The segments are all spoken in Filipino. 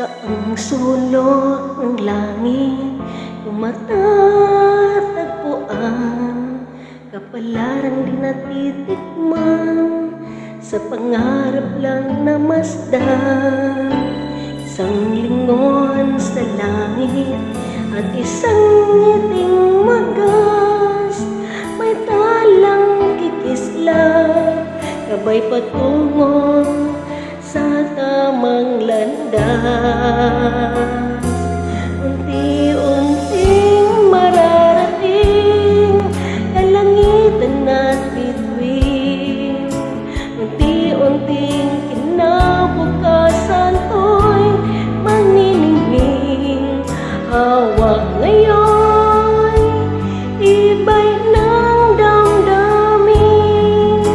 Saang sulok ng langit kung matatagpuan, kapalaran di natitikman, sa pangarap lang namasdan. Isang lingon sa langit at isang ngiting magas, may talang kikislap, kabay patungo sa tamang landas. Unti-unting mararating kalangitan at bituin, unti-unting kinabukasan ko'y maniningning. Hawak ngayon, ibay ng damdamin,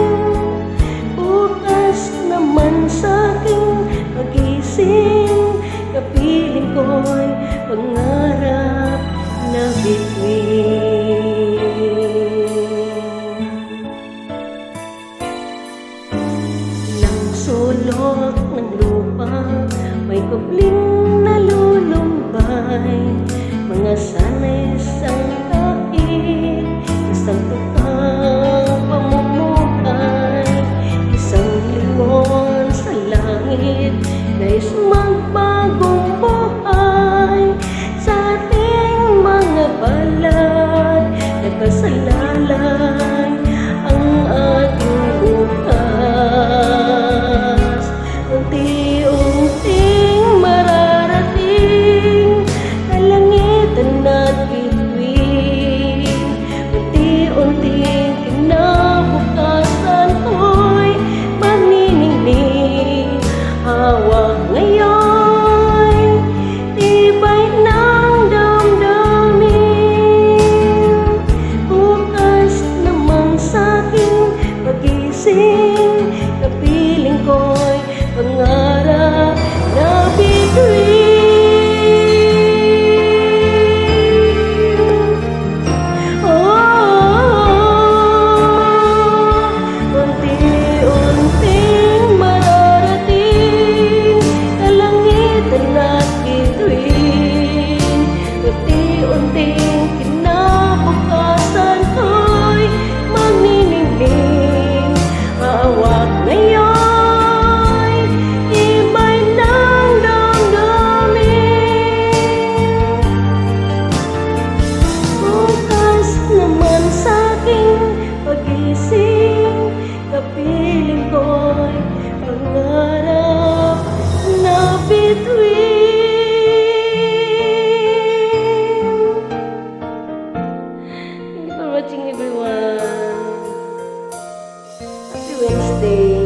bukas naman sa'king pagising, kapiling ko'y pangarap na bituin. Nang sulok ng lupa, may kubling nalulumbay, mga sanay isang kahit, isang tukang pamumuhay, isang lingon sa langit, nais magbagong buhay. Sa ating mga balat, nakasalalay ang ating bukas. Unti-unting mararating kalangitan at bituin, unti-unting kinabukasan ko'y maniningning. Hawak ngayon, tibay ng damdamin, bukas naman sa'king pagising, kapiling ko'y pangarap na bituin. Unti-unting mararating kalangitan at bituin, unti-unting kinabukasan ko'y magniningning. Hawak ngayon, ibay ng damdamin, bukas naman sa'king pagising, kapiling ko'y pangarap na bituin. Thank you for watching, everyone. Happy Wednesday.